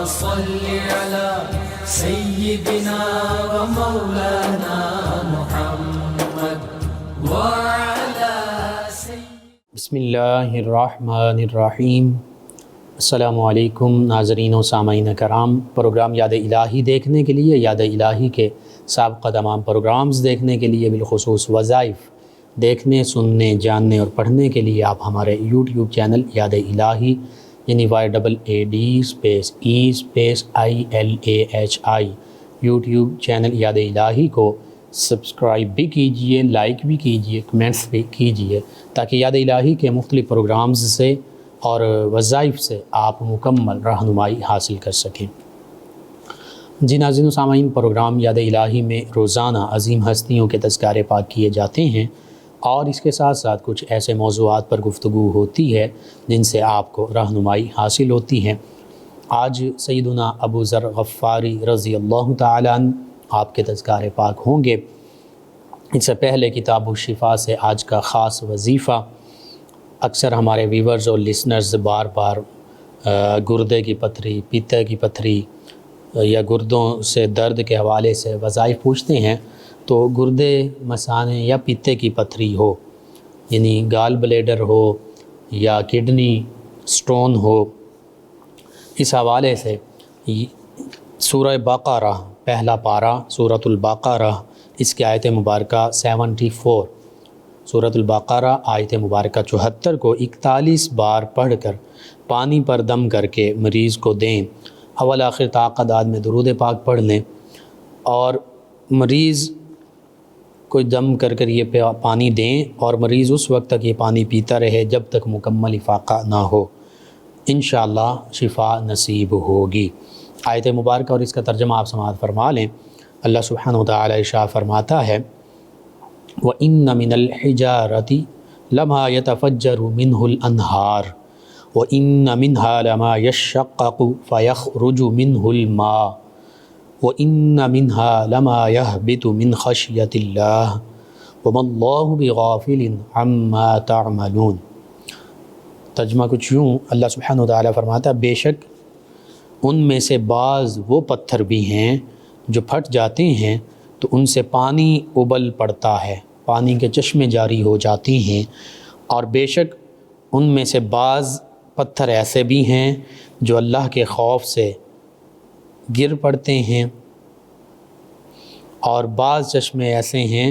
صل على سيدنا ومولانا محمد وعلى بسم اللہ الرحمن الرحیم۔ السلام علیکم ناظرین و سامعین کرام۔ پروگرام یاد الہی دیکھنے کے لیے، یاد الہی کے سابقہ تمام پروگرامز دیکھنے کے لیے، بالخصوص وظائف دیکھنے، سننے، جاننے اور پڑھنے کے لیے آپ ہمارے یوٹیوب چینل یاد الہی یعنی YAADSPEILAHI یوٹیوب چینل یاد الہی کو سبسکرائب بھی کیجئے، لائک بھی کیجئے، کمنٹس بھی کیجئے، تاکہ یاد الہی کے مختلف پروگرامز سے اور وظائف سے آپ مکمل رہنمائی حاصل کر سکیں۔ جی ناظرین و سامعین، پروگرام یاد الہی میں روزانہ عظیم ہستیوں کے تذکارے پاک کیے جاتے ہیں اور اس کے ساتھ ساتھ کچھ ایسے موضوعات پر گفتگو ہوتی ہے جن سے آپ کو رہنمائی حاصل ہوتی ہے۔ آج سیدنا ابو ذر غفاری رضی اللہ تعالیٰ عنہ آپ کے تذکارے پاک ہوں گے۔ اس سے پہلے کتاب الشفا سے آج کا خاص وظیفہ، اکثر ہمارے ویورز اور لسنرز بار بار گردے کی پتھری، پیتے کی پتھری یا گردوں سے درد کے حوالے سے وظائف پوچھتے ہیں، تو گردے مثانے یا پیتے کی پتھری ہو، یعنی گال بلیڈر ہو یا کڈنی سٹون ہو، اس حوالے سے سورہ بقرہ پہلا پارہ سورۃ البقرہ اس کی آیت مبارکہ 74، سورۃ البقرہ آیت مبارکہ 74 کو 41 بار پڑھ کر پانی پر دم کر کے مریض کو دیں۔ اول آخر تعقدات میں درود پاک پڑھ لیں اور مریض کو دم کر کر یہ پانی دیں اور مریض اس وقت تک یہ پانی پیتا رہے جب تک مکمل افاقہ نہ ہو، انشاءاللہ شفا نصیب ہوگی۔ آیت مبارکہ اور اس کا ترجمہ آپ سماعت فرما لیں۔ اللہ سبحانہ وتعالی ارشاد فرماتا ہے وَإِنَّ مِنَ الْحِجَارَةِ لَمَا يَتَفَجَّرُ مِنْهُ الْأَنْهَارُ وَإِنَّ مِنْهَا لَمَا يَشَّقَّقُ فَيَخْرُجُ مِنْهُ الْمَاءُ وَإِنَّ مِنْهَا لَمَا يَهْبِطُ مِنْ خَشْيَةِ اللَّهِ وَمَا اللَّهُ بِغَافِلٍ عَمَّا تَعْمَلُونَ۔ ترجمہ کچھ یوں، اللہ سبحانہ وتعالی فرماتا ہے بے شک ان میں سے بعض وہ پتھر بھی ہیں جو پھٹ جاتے ہیں تو ان سے پانی ابل پڑتا ہے، پانی کے چشمے جاری ہو جاتی ہیں، اور بے شک ان میں سے بعض پتھر ایسے بھی ہیں جو اللہ کے خوف سے گر پڑتے ہیں، اور بعض چشمے ایسے ہیں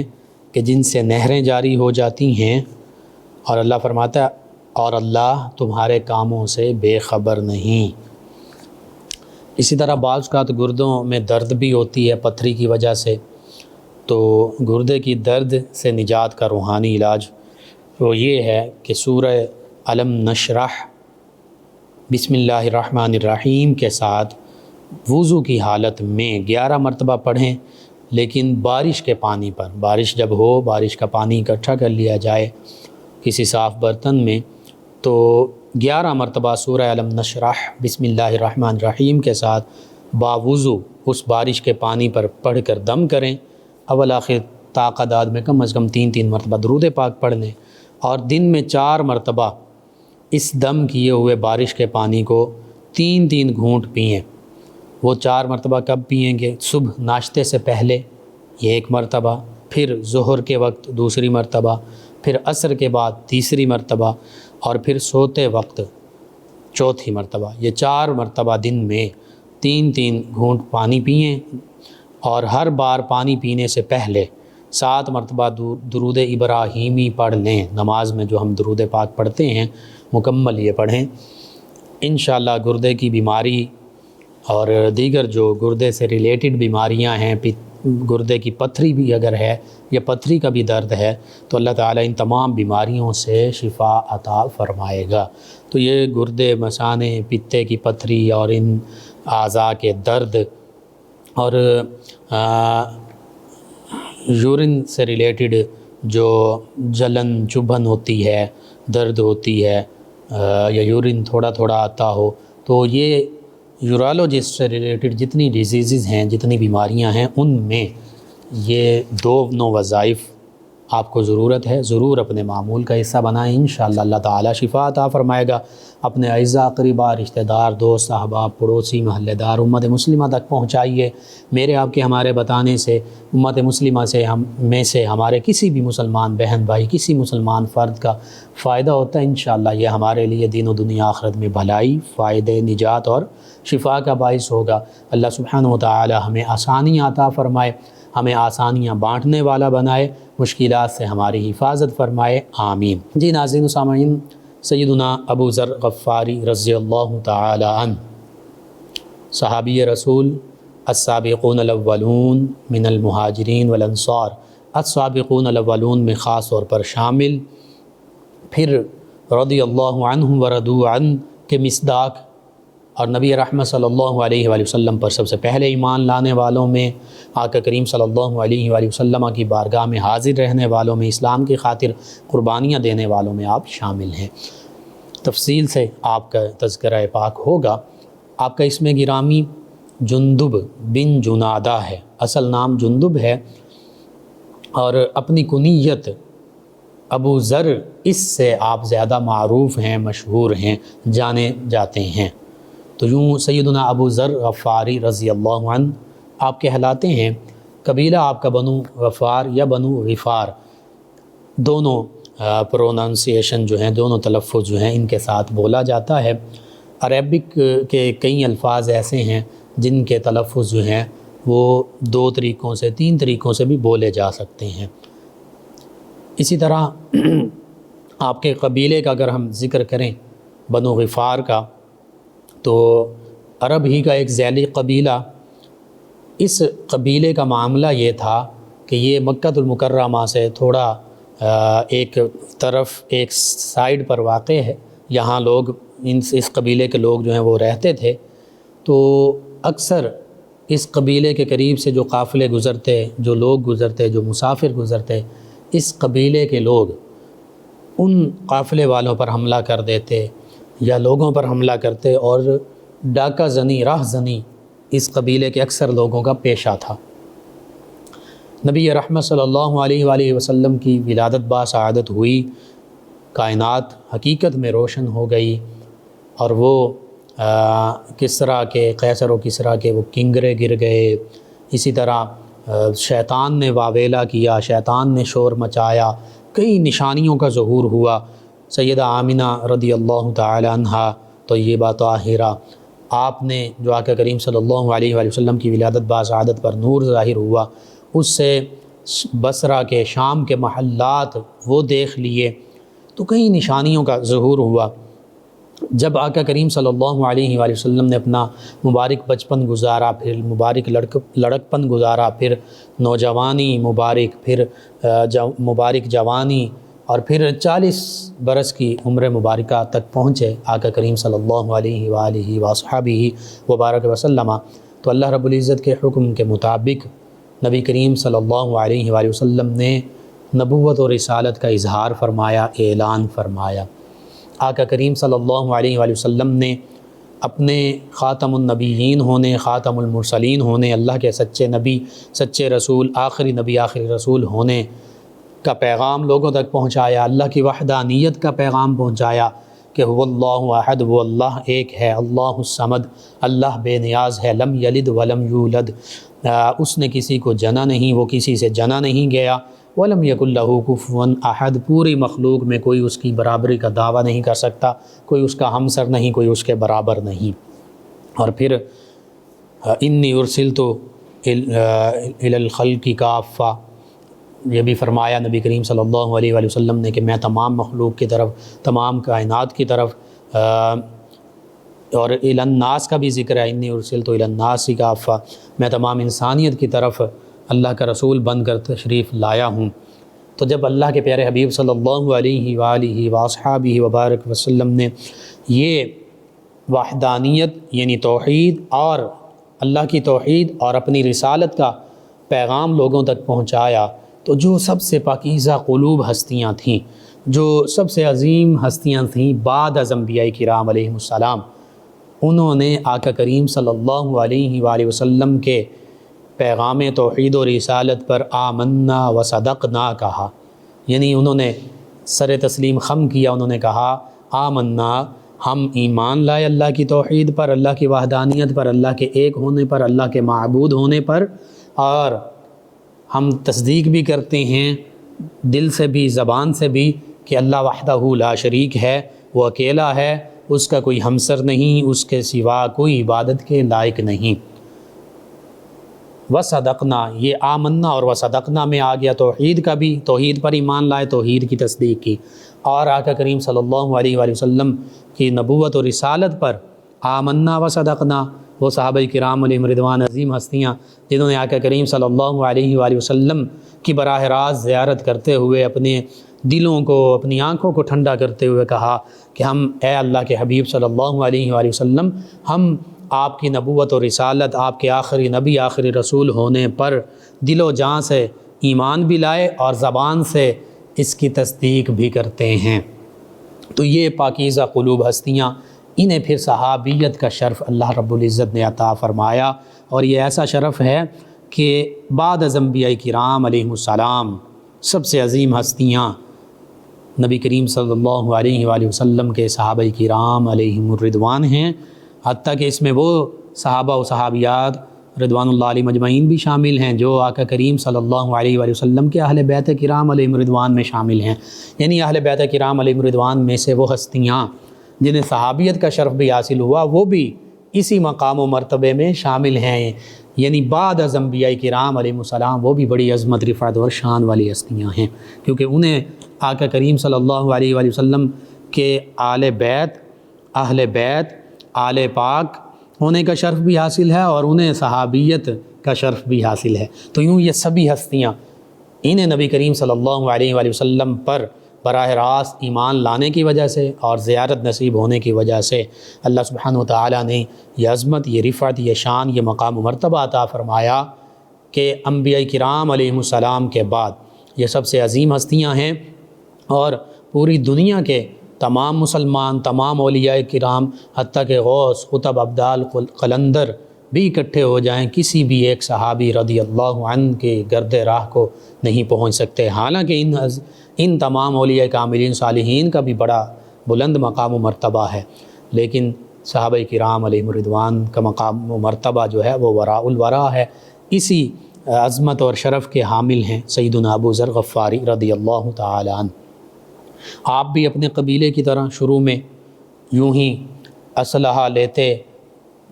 کہ جن سے نہریں جاری ہو جاتی ہیں، اور اللہ فرماتا ہے اور اللہ تمہارے کاموں سے بے خبر نہیں۔ اسی طرح بعض اوقات گردوں میں درد بھی ہوتی ہے پتھری کی وجہ سے، تو گردے کی درد سے نجات کا روحانی علاج وہ یہ ہے کہ سورہ الم نشرح بسم اللہ الرحمن الرحیم کے ساتھ وضو کی حالت میں 11 مرتبہ پڑھیں، لیکن بارش کے پانی پر، بارش جب ہو، بارش کا پانی اکٹھا کر لیا جائے کسی صاف برتن میں، تو 11 مرتبہ سورہ الم نشرح بسم اللہ الرحمن الرحیم کے ساتھ باوضو اس بارش کے پانی پر پڑھ کر دم کریں۔ اول آخر تعقدات میں کم از کم 3 مرتبہ درود پاک پڑھ لیں، اور دن میں 4 مرتبہ اس دم کیے ہوئے بارش کے پانی کو 3 گھونٹ پئیں۔ وہ 4 مرتبہ کب پئیں گے؟ صبح ناشتے سے پہلے یہ 1 مرتبہ، پھر ظہر کے وقت 2 مرتبہ، پھر عصر کے بعد 3 مرتبہ، اور پھر سوتے وقت 4 مرتبہ۔ یہ 4 مرتبہ دن میں 3 گھونٹ پانی پئیں، اور ہر بار پانی پینے سے پہلے 7 مرتبہ درود ابراہیمی پڑھ لیں۔ نماز میں جو ہم درود پاک پڑھتے ہیں مکمل یہ پڑھیں، انشاءاللہ گردے کی بیماری اور دیگر جو گردے سے ریلیٹڈ بیماریاں ہیں، گردے کی پتھری بھی اگر ہے یا پتھری کا بھی درد ہے، تو اللہ تعالیٰ ان تمام بیماریوں سے شفا عطا فرمائے گا۔ تو یہ گردے، مثانے، پتے کی پتھری اور ان اعضاء کے درد اور یورین سے ریلیٹڈ جو جلن چبھن ہوتی ہے، درد ہوتی ہے، یا یورین تھوڑا تھوڑا آتا ہو، تو یہ یورالوجسٹ سے ریلیٹڈ جتنی ڈیزیزز ہیں، جتنی بیماریاں ہیں، ان میں یہ 2 وظائف آپ کو ضرورت ہے، ضرور اپنے معمول کا حصہ بنائیں، انشاءاللہ اللہ تعالیٰ شفا عطا فرمائے گا۔ اپنے اعزاء اقرباء، رشتہ دار، دوست احباب، پڑوسی، محلے دار، امت مسلمہ تک پہنچائیے۔ میرے آپ کے ہمارے بتانے سے امت مسلمہ سے ہمارے کسی بھی مسلمان بہن بھائی، کسی مسلمان فرد کا فائدہ ہوتا ہے، انشاءاللہ یہ ہمارے لیے دین و دنیا آخرت میں بھلائی، فائدے، نجات اور شفا کا باعث ہوگا۔ اللہ سبحانہ و تعالی ہمیں آسانیاں عطا فرمائے، ہمیں آسانیاں بانٹنے والا بنائے، مشکلات سے ہماری حفاظت فرمائے، آمین۔ جی ناظرین و سامعین، سیدنا ابو ذر غفاری رضی اللہ تعالی عنہ صحابی رسول، السابقون الاولون من المہاجرین والانصار، السابقون الاولون میں خاص طور پر شامل، پھر رضی اللہ عنہم ورضوا عنہ کے مصداق، اور نبی رحمت صلی اللہ علیہ وآلہ وسلم پر سب سے پہلے ایمان لانے والوں میں، آقا کریم صلی اللہ علیہ وآلہ وسلم کی بارگاہ میں حاضر رہنے والوں میں، اسلام کی خاطر قربانیاں دینے والوں میں آپ شامل ہیں۔ تفصیل سے آپ کا تذکرہ پاک ہوگا۔ آپ کا اسم گرامی جندب بن جنادہ ہے، اصل نام جندب ہے، اور اپنی کنیت ابو ذر، اس سے آپ زیادہ معروف ہیں، مشہور ہیں، جانے جاتے ہیں۔ تو یوں سیدنا ابو ذر غفاری رضی اللہ عنہ آپ کہلاتے ہیں۔ قبیلہ آپ کا بنو غفار یا بنو غفار، دونوں پروننسیشن جو ہیں، دونوں تلفظ جو ہیں ان کے ساتھ بولا جاتا ہے۔ عربک کے کئی الفاظ ایسے ہیں جن کے تلفظ جو ہیں وہ 2 طریقوں سے 3 طریقوں سے بھی بولے جا سکتے ہیں۔ اسی طرح آپ کے قبیلے کا اگر ہم ذکر کریں، بنو غفار کا، تو عرب ہی کا ایک ذیلی قبیلہ، اس قبیلے کا معاملہ یہ تھا کہ یہ مکہ المکرمہ سے تھوڑا ایک طرف، ایک سائیڈ پر واقع ہے، یہاں لوگ اس قبیلے کے لوگ جو ہیں وہ رہتے تھے۔ تو اکثر اس قبیلے کے قریب سے جو قافلے گزرتے، جو لوگ گزرتے، جو مسافر گزرتے، اس قبیلے کے لوگ ان قافلے والوں پر حملہ کر دیتے یا لوگوں پر حملہ کرتے، اور ڈاکہ زنی، راہ زنی اس قبیلے کے اکثر لوگوں کا پیشہ تھا۔ نبی رحمت صلی اللہ علیہ وآلہ وسلم کی ولادت باسعادت ہوئی، کائنات حقیقت میں روشن ہو گئی، اور وہ کسریٰ کے، قیصر و کسریٰ کے وہ کنگرے گر گئے۔ اسی طرح شیطان نے واویلا کیا، شیطان نے شور مچایا، کئی نشانیوں کا ظہور ہوا۔ سیدہ آمنہ رضی اللہ تعالی عنہا طیبہ طاہرہ، آپ نے جو آقا کریم صلی اللہ علیہ وآلہ وسلم کی ولادت باسعادت پر نور ظاہر ہوا، اس سے بصرہ کے، شام کے محلات وہ دیکھ لیے، تو کئی نشانیوں کا ظہور ہوا۔ جب آقا کریم صلی اللہ علیہ وآلہ وسلم نے اپنا مبارک بچپن گزارا، پھر مبارک لڑکپن گزارا، پھر نوجوانی مبارک، پھر مبارک جوانی، اور پھر 40 برس کی عمر مبارکہ تک پہنچے آقا کریم صلی اللہ علیہ وآلہ وصحبہ وبارک وسلم، تو اللہ رب العزت کے حکم کے مطابق نبی کریم صلی اللہ علیہ وآلہ وسلم نے نبوت و رسالت کا اظہار فرمایا، اعلان فرمایا۔ آقا کریم صلی اللہ علیہ وآلہ وسلم نے اپنے خاتم النبیین ہونے، خاتم المرسلین ہونے، اللہ کے سچے نبی، سچے رسول، آخری نبی، آخری رسول ہونے کا پیغام لوگوں تک پہنچایا، اللہ کی وحدانیت کا پیغام پہنچایا کہ هو اللہ احد، وہ اللہ ایک ہے، اللہ الصمد، اللہ بے نیاز ہے، لم یلد ولم یولد، اس نے کسی کو جنا نہیں، وہ کسی سے جنا نہیں گیا، ولم یکن لہ کفوا احد، پوری مخلوق میں کوئی اس کی برابری کا دعویٰ نہیں کر سکتا، کوئی اس کا ہمسر نہیں، کوئی اس کے برابر نہیں۔ اور پھر انی ارسلت الی الخلق کافہ، یہ بھی فرمایا نبی کریم صلی اللہ علیہ وآلہ وسلم نے کہ میں تمام مخلوق کی طرف، تمام کائنات کی طرف، اور الی الناس کا بھی ذکر ہے، انی ارسلت الی الناس کافہ، میں تمام انسانیت کی طرف اللہ کا رسول بن کر تشریف لایا ہوں۔ تو جب اللہ کے پیارے حبیب صلی اللہ علیہ وآلہ وصحبہ وبارک وسلم نے یہ وحدانیت یعنی توحید اور اللہ کی توحید اور اپنی رسالت کا پیغام لوگوں تک پہنچایا، تو جو سب سے پاکیزہ قلوب ہستیاں تھیں، جو سب سے عظیم ہستیاں تھیں بعد از انبیاء کرام علیہم السلام، انہوں نے آقا کریم صلی اللہ علیہ وآلہ وسلم کے پیغام توحید و رسالت پر آمنا و صدقنا کہا، یعنی انہوں نے سر تسلیم خم کیا، انہوں نے کہا آمنا، ہم ایمان لائے اللہ کی توحید پر، اللہ کی وحدانیت پر، اللہ کے ایک ہونے پر، اللہ کے معبود ہونے پر، اور ہم تصدیق بھی کرتے ہیں دل سے بھی زبان سے بھی کہ اللہ وحدہ لا شریک ہے، وہ اکیلا ہے، اس کا کوئی ہمسر نہیں، اس کے سوا کوئی عبادت کے لائق نہیں۔ وصدقنا، یہ آمنا اور وصدقنا میں آ گیا توحید کا بھی، توحید پر ایمان لائے، توحید کی تصدیق کی، اور آقا کریم صلی اللہ علیہ وآلہ وسلم کی نبوت اور رسالت پر آمنا وصدقنا۔ وہ صحابہ کرام علیہم رضوان عظیم ہستیاں جنہوں نے آقا کریم صلی اللہ علیہ وآلہ وسلم کی براہ راست زیارت کرتے ہوئے اپنے دلوں کو، اپنی آنکھوں کو ٹھنڈا کرتے ہوئے کہا کہ ہم اے اللہ کے حبیب صلی اللہ علیہ وآلہ وسلم، ہم آپ کی نبوت و رسالت، آپ کے آخری نبی آخری رسول ہونے پر دل و جان سے ایمان بھی لائے اور زبان سے اس کی تصدیق بھی کرتے ہیں۔ تو یہ پاکیزہ قلوب ہستیاں، انہیں پھر صحابیت کا شرف اللہ رب العزت نے عطا فرمایا، اور یہ ایسا شرف ہے کہ بعد از انبیاء کرام علیہم السلام سب سے عظیم ہستیاں نبی کریم صلی اللہ علیہ وآلہ وسلم کے صحابہ کرام علیہم الرضوان ہیں، حتیٰ کہ اس میں وہ صحابہ و صحابیات رضوان اللہ علیہ مجمعین بھی شامل ہیں جو آقا کریم صلی اللہ علیہ وآلہ وسلم کے اہل بیت کرام علیہم الرضوان میں شامل ہیں، یعنی اہل بیت کرام علیہم الرضوان میں سے وہ ہستیاں جنہیں صحابیت کا شرف بھی حاصل ہوا، وہ بھی اسی مقام و مرتبے میں شامل ہیں، یعنی بعد از انبیاء کرام علیہ السلام وہ بھی بڑی عظمت، رفعت اور شان والی ہستیاں ہیں، کیونکہ انہیں آقا کریم صلی اللہ علیہ وآلہ وسلم کے آل بیت، اہل بیت، آل پاک ہونے کا شرف بھی حاصل ہے، اور انہیں صحابیت کا شرف بھی حاصل ہے۔ تو یوں یہ سبھی ہستیاں، انہیں نبی کریم صلی اللہ علیہ وآلہ وسلم پر براہ راست ایمان لانے کی وجہ سے اور زیارت نصیب ہونے کی وجہ سے اللہ سبحانہ وتعالی نے یہ عظمت، یہ رفعت، یہ شان، یہ مقام و مرتبہ عطا فرمایا کہ انبیاء کرام علیہ السلام کے بعد یہ سب سے عظیم ہستیاں ہیں، اور پوری دنیا کے تمام مسلمان، تمام اولیاء کرام، حتیٰ کہ غوث، قطب، ابدال، قلندر بھی اکٹھے ہو جائیں، کسی بھی ایک صحابی رضی اللہ عنہ کے گرد راہ کو نہیں پہنچ سکتے، حالانکہ ان تمام اولیاء کاملین صالحین کا بھی بڑا بلند مقام و مرتبہ ہے، لیکن صحابہ کرام علیہم الرضوان کا مقام و مرتبہ جو ہے وہ وراء الورا ہے۔ اسی عظمت اور شرف کے حامل ہیں سیدنا ابو ذر غفاری رضی اللہ تعالی عنہ۔ آپ بھی اپنے قبیلے کی طرح شروع میں یوں ہی اسلحہ لیتے،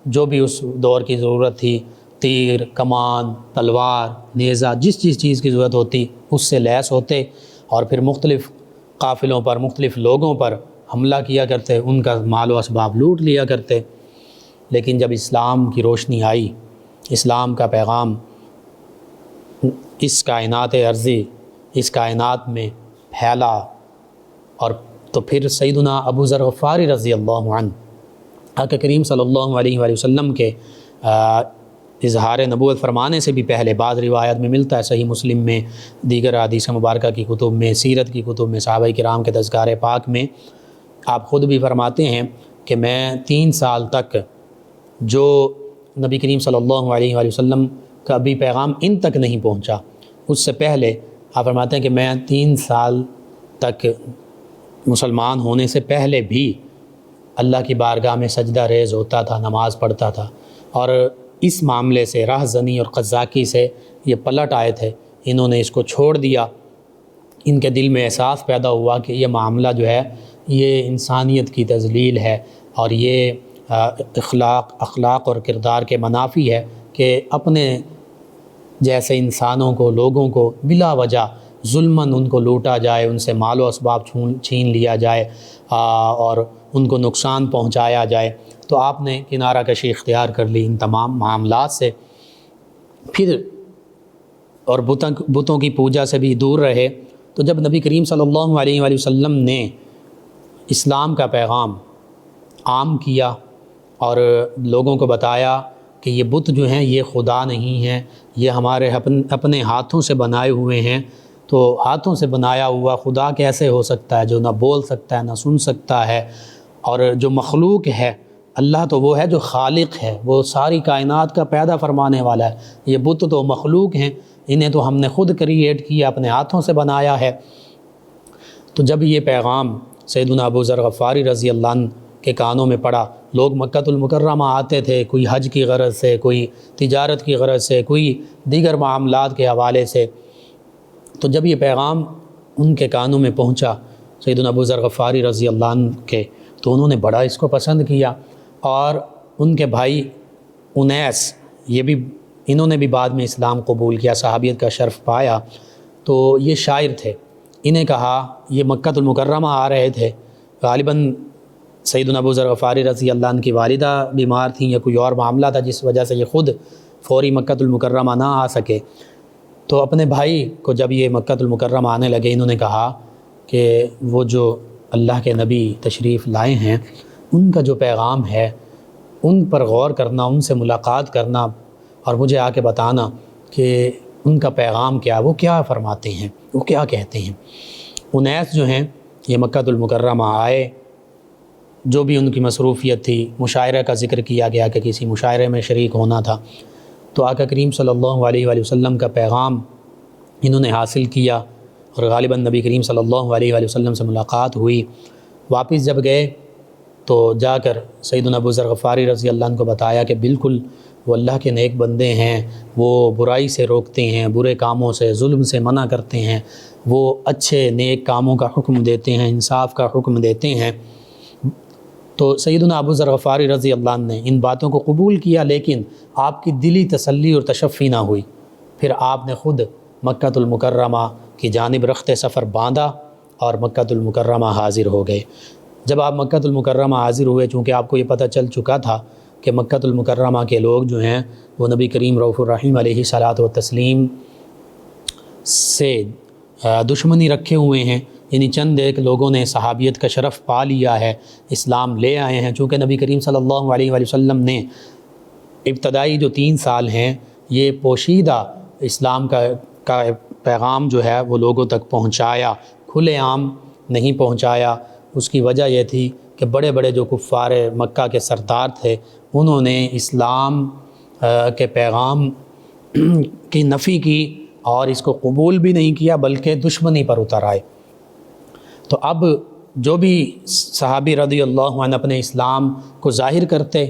جو بھی اس دور کی ضرورت تھی، تیر، کمان، تلوار، نیزہ، جس چیز کی ضرورت ہوتی اس سے لیس ہوتے، اور پھر مختلف قافلوں پر، مختلف لوگوں پر حملہ کیا کرتے، ان کا مال و اسباب لوٹ لیا کرتے۔ لیکن جب اسلام کی روشنی آئی، اسلام کا پیغام اس کائنات ارضی، اس کائنات میں پھیلا، اور تو پھر سیدنا ابو ذر غفاری رضی اللہ عنہ آقا کریم صلی اللہ علیہ وآلہ وسلم کے اظہار نبوت فرمانے سے بھی پہلے، بعض روایت میں ملتا ہے، صحیح مسلم میں، دیگر حدیث مبارکہ کی کتب میں، سیرت کی کتب میں، صحابہ کرام کے تذکار پاک میں آپ خود بھی فرماتے ہیں کہ میں 3 سال تک جو نبی کریم صلی اللہ علیہ وآلہ وسلم کا بھی پیغام ان تک نہیں پہنچا، اس سے پہلے آپ فرماتے ہیں کہ میں 3 سال تک مسلمان ہونے سے پہلے بھی اللہ کی بارگاہ میں سجدہ ریز ہوتا تھا، نماز پڑھتا تھا، اور اس معاملے سے، راہ زنی اور قذاقی سے یہ پلٹ آئے تھے، انہوں نے اس کو چھوڑ دیا، ان کے دل میں احساس پیدا ہوا کہ یہ معاملہ جو ہے یہ انسانیت کی تذلیل ہے، اور یہ اخلاق اور کردار کے منافی ہے کہ اپنے جیسے انسانوں کو، لوگوں کو بلا وجہ ظلماً ان کو لوٹا جائے، ان سے مال و اسباب چھین لیا جائے، اور ان کو نقصان پہنچایا جائے۔ تو آپ نے کنارہ کشی اختیار کر لی ان تمام معاملات سے، پھر اور بتوں کی پوجا سے بھی دور رہے۔ تو جب نبی کریم صلی اللہ علیہ وآلہ وسلم نے اسلام کا پیغام عام کیا اور لوگوں کو بتایا کہ یہ بت جو ہیں یہ خدا نہیں ہیں، یہ ہمارے اپنے ہاتھوں سے بنائے ہوئے ہیں، تو ہاتھوں سے بنایا ہوا خدا کیسے ہو سکتا ہے جو نہ بول سکتا ہے نہ سن سکتا ہے، اور جو مخلوق ہے اللہ تو وہ ہے جو خالق ہے، وہ ساری کائنات کا پیدا فرمانے والا ہے، یہ بت تو مخلوق ہیں، انہیں تو ہم نے خود کریٹ کیا، اپنے ہاتھوں سے بنایا ہے۔ تو جب یہ پیغام سیدنا ابو ذر غفاری رضی اللہ عنہ کے کانوں میں پڑا، لوگ مکۃ المکرمہ آتے تھے، کوئی حج کی غرض سے، کوئی تجارت کی غرض سے، کوئی دیگر معاملات کے حوالے سے۔ تو جب یہ پیغام ان کے کانوں میں پہنچا سیدنا ابو ذر غفاری رضی اللہ عنہ کے، تو انہوں نے بڑا اس کو پسند کیا، اور ان کے بھائی انیس انہوں نے بھی بعد میں اسلام قبول کیا، صحابیت کا شرف پایا۔ تو یہ شاعر تھے، انہیں کہا، یہ مکۃ المکرمہ آ رہے تھے، غالباً سیدنا ابو ذر غفاری رضی اللہ عنہ کی والدہ بیمار تھیں یا کوئی اور معاملہ تھا جس وجہ سے یہ خود فوری مکۃ المکرمہ نہ آ سکے۔ تو اپنے بھائی کو جب یہ مکۃ المکرمہ آنے لگے، انہوں نے کہا کہ وہ جو اللہ کے نبی تشریف لائے ہیں، ان کا جو پیغام ہے ان پر غور کرنا، ان سے ملاقات کرنا، اور مجھے آ کے بتانا کہ ان کا پیغام کیا، وہ کیا فرماتے ہیں، وہ کیا کہتے ہیں۔ انیس جو ہیں یہ مکۃ المکرمہ آئے، جو بھی ان کی مصروفیت تھی، مشاعرہ کا ذکر کیا گیا کہ کسی مشاعرے میں شریک ہونا تھا، تو آقا کریم صلی اللہ علیہ وآلہ وسلم کا پیغام انہوں نے حاصل کیا، اور غالباً نبی کریم صلی اللہ علیہ وآلہ وسلم سے ملاقات ہوئی۔ واپس جب گئے تو جا کر سیدنا ابو ذر غفاری رضی اللہ عنہ کو بتایا کہ بالکل وہ اللہ کے نیک بندے ہیں، وہ برائی سے روکتے ہیں، برے کاموں سے، ظلم سے منع کرتے ہیں، وہ اچھے نیک کاموں کا حکم دیتے ہیں، انصاف کا حکم دیتے ہیں۔ تو سیدنا ابو ذر غفاری رضی اللہ عنہ نے ان باتوں کو قبول کیا، لیکن آپ کی دلی تسلی اور تشفی نہ ہوئی۔ پھر آپ نے خود مکۃ المکرمہ کی جانب رخت سفر باندھا اور مکۃ المکرمہ حاضر ہو گئے۔ جب آپ مکۃ المکرمہ حاضر ہوئے، چونکہ آپ کو یہ پتہ چل چکا تھا کہ مکۃ المکرمہ کے لوگ جو ہیں وہ نبی کریم رؤوف الرحیم علیہ الصلاۃ والتسلیم سے دشمنی رکھے ہوئے ہیں، یعنی چند ایک لوگوں نے صحابیت کا شرف پا لیا ہے، اسلام لے آئے ہیں۔ چونکہ نبی کریم صلی اللہ علیہ وآلہ وسلم نے ابتدائی جو 3 سال ہیں یہ پوشیدہ اسلام کا پیغام جو ہے وہ لوگوں تک پہنچایا، کھلے عام نہیں پہنچایا۔ اس کی وجہ یہ تھی کہ بڑے بڑے جو کفار مکہ کے سردار تھے، انہوں نے اسلام کے پیغام کی نفی کی اور اس کو قبول بھی نہیں کیا، بلکہ دشمنی پر اتر آئے۔ تو اب جو بھی صحابی رضی اللہ عنہ اپنے اسلام کو ظاہر کرتے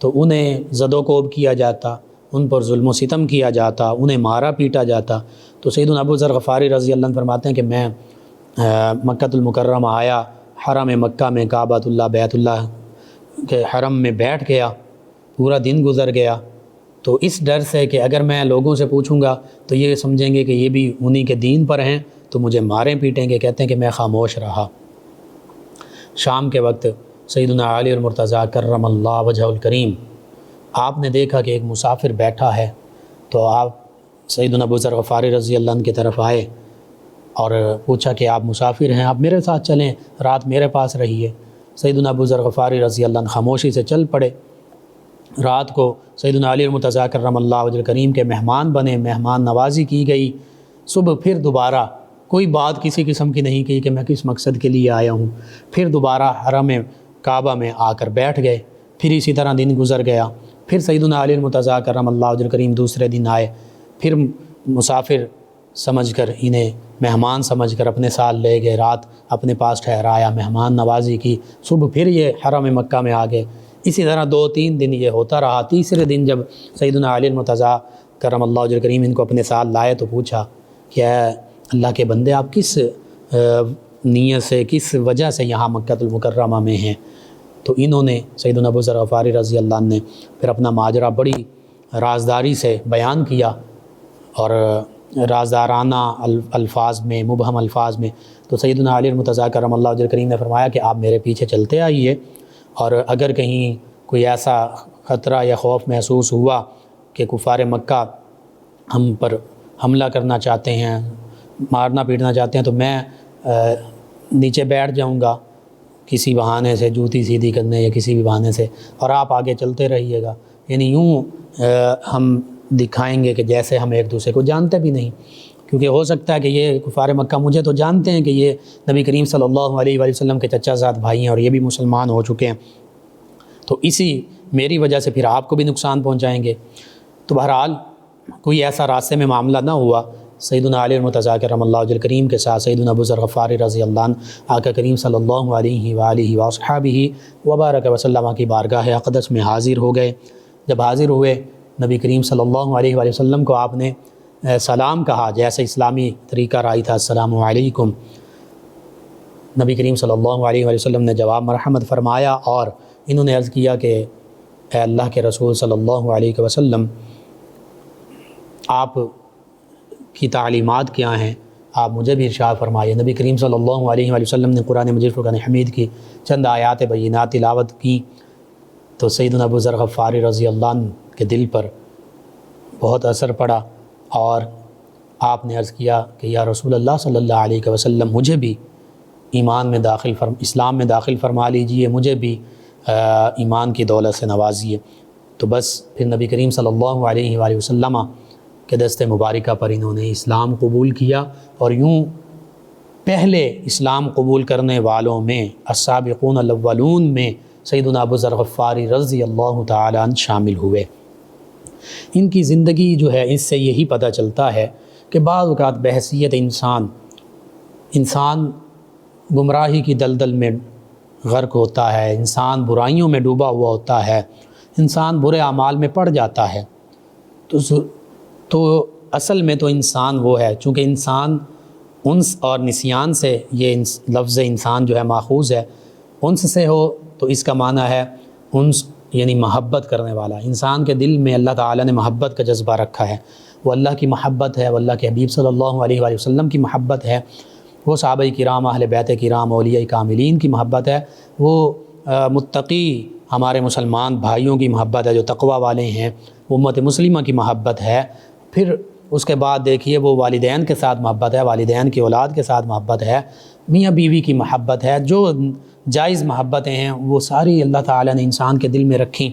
تو انہیں زد و کوب کیا جاتا، ان پر ظلم و ستم کیا جاتا، انہیں مارا پیٹا جاتا۔ تو سیدنا ابو ذر غفاری رضی اللہ عنہ فرماتے ہیں کہ میں مکۃ المکرمہ آیا، حرم مکہ میں کعبۃ اللہ بیت اللہ کے حرم میں بیٹھ گیا، پورا دن گزر گیا۔ تو اس ڈر سے کہ اگر میں لوگوں سے پوچھوں گا تو یہ سمجھیں گے کہ یہ بھی انہی کے دین پر ہیں، تو مجھے ماریں پیٹیں گے۔ کہتے ہیں کہ میں خاموش رہا۔ شام کے وقت سیدنا علی المرتضیٰ کرم اللہ وجہ الکریم، آپ نے دیکھا کہ ایک مسافر بیٹھا ہے، تو آپ سیدنا ابو ذر غفاری رضی اللہ عنہ کی طرف آئے اور پوچھا کہ آپ مسافر ہیں، آپ میرے ساتھ چلیں، رات میرے پاس رہیے۔ سیدنا ابو ذر غفاری رضی اللہ عنہ خاموشی سے چل پڑے۔ رات کو سیدنا علی المرتضیٰ کرم اللہ وجہ الکریم کے مہمان بنے، مہمان نوازی کی گئی۔ صبح پھر دوبارہ کوئی بات کسی قسم کی نہیں کی کہ میں کس مقصد کے لیے آیا ہوں، پھر دوبارہ حرم کعبہ میں آ کر بیٹھ گئے۔ پھر اسی طرح دن گزر گیا۔ پھر سیدنا علی المرتضیٰ کرم اللہ وجہ الکریم دوسرے دن آئے، پھر مسافر سمجھ کر انہیں مہمان سمجھ کر اپنے ساتھ لے گئے، رات اپنے پاس ٹھہرایا، مہمان نوازی کی۔ صبح پھر یہ حرم مکہ میں آ گئے۔ اسی طرح 2-3 دن یہ ہوتا رہا۔ تیسرے دن جب سیدنا علی المرتضیٰ کرم اللہ وجہ الکریم ان کو اپنے ساتھ لائے تو پوچھا کہ اے اللہ کے بندے، آپ کس نیت سے، کس وجہ سے یہاں مکۃ المکرمہ میں ہیں؟ تو انہوں نے سیدنا ابو ذر غفاری رضی اللہ عنہ نے پھر اپنا ماجرا بڑی رازداری سے بیان کیا، اور رازدارانہ الفاظ میں، مبہم الفاظ میں۔ تو سیدنا علی المرتضیٰ کرم اللہ وجہ الکریم نے فرمایا کہ آپ میرے پیچھے چلتے آئیے، اور اگر کہیں کوئی ایسا خطرہ یا خوف محسوس ہوا کہ کفار مکہ ہم پر حملہ کرنا چاہتے ہیں، مارنا پیٹنا چاہتے ہیں، تو میں نیچے بیٹھ جاؤں گا کسی بہانے سے، جوتی سیدھی کرنے یا کسی بھی بہانے سے، اور آپ آگے چلتے رہیے گا۔ یعنی یوں ہم دکھائیں گے کہ جیسے ہم ایک دوسرے کو جانتے بھی نہیں، کیونکہ ہو سکتا ہے کہ یہ کفار مکہ مجھے تو جانتے ہیں کہ یہ نبی کریم صلی اللہ علیہ وآلہ وسلم کے چچا زاد بھائی ہیں اور یہ بھی مسلمان ہو چکے ہیں، تو اسی میری وجہ سے پھر آپ کو بھی نقصان پہنچائیں گے۔ تو بہرحال کوئی ایسا راستے میں معاملہ نہ ہوا۔ سیدنا علی المرتضیٰ کرم اللہ وجہ کریم کے ساتھ سیدنا ابو ذر غفاری رضی اللہ عنہ آقا کریم صلی اللہ علیہ وآلہ وصحبہ وبارک وسلم کی بارگاہ اقدس میں حاضر ہو گئے۔ جب حاضر ہوئے نبی کریم صلی اللہ علیہ وآلہ وسلم کو آپ نے سلام کہا، جیسے اسلامی طریقہ رائی تھا، السلام علیکم۔ نبی کریم صلی اللہ علیہ وآلہ وسلم نے جواب مرحمت فرمایا، اور انہوں نے عرض کیا کہ اے اللہ کے رسول صلی اللہ علیہ وسلم، آپ کی تعلیمات کیا ہیں، آپ مجھے بھی ارشاد فرمائیے۔ نبی کریم صلی اللہ علیہ وآلہ وسلم نے قرآن مجید فرقان حمید کی چند آیات بینات تلاوت کی، تو سیدنا ابو ذر غفاری رضی اللہ عنہ کے دل پر بہت اثر پڑا، اور آپ نے عرض کیا کہ یا رسول اللہ صلی اللہ علیہ وسلم، مجھے بھی اسلام میں داخل فرما لیجئے، مجھے بھی ایمان کی دولت سے نوازیے۔ تو بس پھر نبی کریم صلی اللہ علیہ وآلہ وسلم کے دست مبارکہ پر انہوں نے اسلام قبول کیا، اور یوں پہلے اسلام قبول کرنے والوں میں السابقون الاولون میں سیدنا ابو ذر غفاری رضی اللہ تعالی عنہ شامل ہوئے۔ ان کی زندگی جو ہے، اس سے یہی پتہ چلتا ہے کہ بعض اوقات بحیثیت انسان گمراہی کی دلدل میں غرق ہوتا ہے، انسان برائیوں میں ڈوبا ہوا ہوتا ہے، انسان برے اعمال میں پڑ جاتا ہے، تو اصل میں تو انسان وہ ہے، چونکہ انسان انس اور نسیان سے یہ لفظ انسان جو ہے ماخوذ ہے، انس سے ہو تو اس کا معنی ہے انس یعنی محبت کرنے والا۔ انسان کے دل میں اللہ تعالیٰ نے محبت کا جذبہ رکھا ہے، وہ اللہ کی محبت ہے، وہ اللہ کے حبیب صلی اللہ علیہ وآلہ وسلم کی محبت ہے، وہ صحابہ کرام، اہل بیت کرام، اولیاء کاملین کی محبت ہے، وہ متقی ہمارے مسلمان بھائیوں کی محبت ہے جو تقوی والے ہیں، امت مسلمہ کی محبت ہے۔ پھر اس کے بعد دیکھیے وہ والدین کے ساتھ محبت ہے، والدین کی اولاد کے ساتھ محبت ہے، میاں بیوی کی محبت ہے، جو جائز محبتیں ہیں وہ ساری اللہ تعالیٰ نے انسان کے دل میں رکھیں۔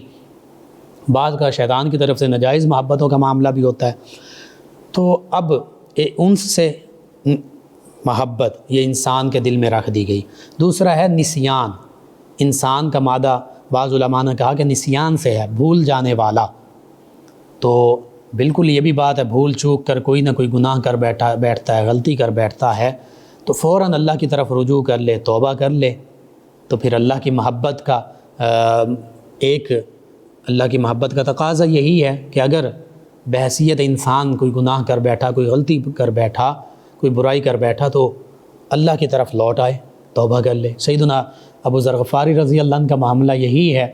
بعض کا شیطان کی طرف سے ناجائز محبتوں کا معاملہ بھی ہوتا ہے۔ تو اب انس سے محبت یہ انسان کے دل میں رکھ دی گئی۔ دوسرا ہے نسیان، انسان کا مادہ بعض علماء نے کہا کہ نسیان سے ہے، بھول جانے والا۔ تو بالکل یہ بھی بات ہے، بھول چوک کر کوئی نہ کوئی گناہ کر بیٹھتا ہے، غلطی کر بیٹھتا ہے، تو فوراً اللہ کی طرف رجوع کر لے، توبہ کر لے، تو پھر اللہ کی محبت کا اللہ کی محبت کا تقاضا یہی ہے کہ اگر بحیثیت انسان کوئی گناہ کر بیٹھا، کوئی غلطی کر بیٹھا، کوئی برائی کر بیٹھا، تو اللہ کی طرف لوٹ آئے، توبہ کر لے۔ سیدنا ابو ذر غفاری رضی اللہ عنہ کا معاملہ یہی ہے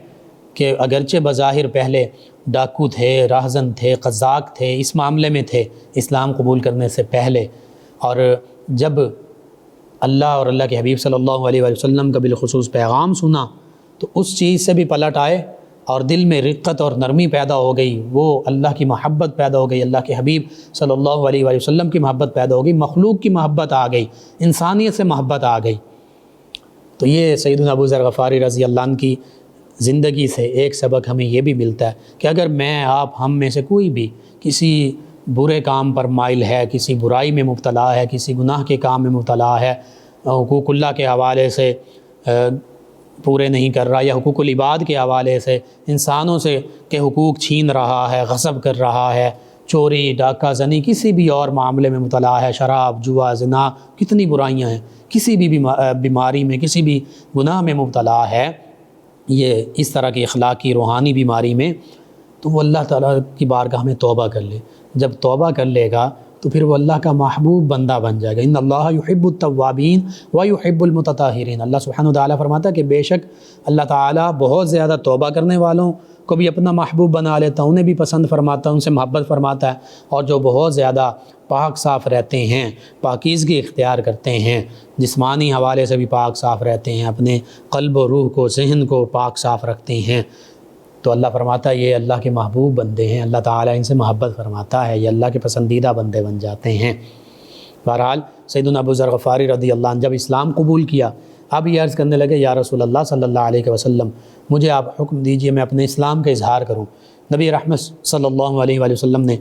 کہ اگرچہ بظاہر پہلے ڈاکو تھے، راہزن تھے، قزاق تھے، اس معاملے میں تھے اسلام قبول کرنے سے پہلے، اور جب اللہ اور اللہ کے حبیب صلی اللہ علیہ وسلم کا بالخصوص پیغام سنا تو اس چیز سے بھی پلٹ آئے، اور دل میں رقت اور نرمی پیدا ہو گئی، وہ اللہ کی محبت پیدا ہو گئی، اللہ کے حبیب صلی اللہ علیہ وسلم کی محبت پیدا ہو گئی، مخلوق کی محبت آ گئی، انسانیت سے محبت آ گئی۔ تو یہ سیدنا ابو ذر غفاری رضی اللہ عنہ کی زندگی سے ایک سبق ہمیں یہ بھی ملتا ہے کہ اگر میں، آپ، ہم میں سے کوئی بھی کسی برے کام پر مائل ہے، کسی برائی میں مبتلا ہے، کسی گناہ کے کام میں مبتلا ہے، حقوق اللہ کے حوالے سے پورے نہیں کر رہا، یا حقوق العباد کے حوالے سے انسانوں سے کے حقوق چھین رہا ہے، غصب کر رہا ہے، چوری، ڈاکہ زنی، کسی بھی اور معاملے میں مبتلا ہے، شراب، جوا، زنا، کتنی برائیاں ہیں، کسی بھی بیماری میں، کسی بھی گناہ میں مبتلا ہے، یہ اس طرح کی اخلاقی روحانی بیماری میں، تو وہ اللہ تعالیٰ کی بارگاہ میں توبہ کر لے۔ جب توبہ کر لے گا تو پھر وہ اللہ کا محبوب بندہ بن جائے گا۔ ان اللہ یحب التوابین ویحب المتطہرین، اللہ سبحانہ وتعالیٰ فرماتا ہے کہ بے شک اللہ تعالیٰ بہت زیادہ توبہ کرنے والوں کو بھی اپنا محبوب بنا لیتا، انہیں بھی پسند فرماتا ہے، ان سے محبت فرماتا ہے، اور جو بہت زیادہ پاک صاف رہتے ہیں، پاکیزگی اختیار کرتے ہیں، جسمانی حوالے سے بھی پاک صاف رہتے ہیں، اپنے قلب و روح کو، ذہن کو پاک صاف رکھتے ہیں، تو اللہ فرماتا ہے یہ اللہ کے محبوب بندے ہیں، اللہ تعالیٰ ان سے محبت فرماتا ہے، یہ اللہ کے پسندیدہ بندے بن جاتے ہیں۔ بہرحال سیدنا ابو ذر غفاری رضی اللہ عنہ جب اسلام قبول کیا، اب یہ عرض کرنے لگے یا رسول اللہ صلی اللہ علیہ وسلم، مجھے آپ حکم دیجئے میں اپنے اسلام کا اظہار کروں۔ نبی رحمت صلی اللہ علیہ وآلہ وسلم نے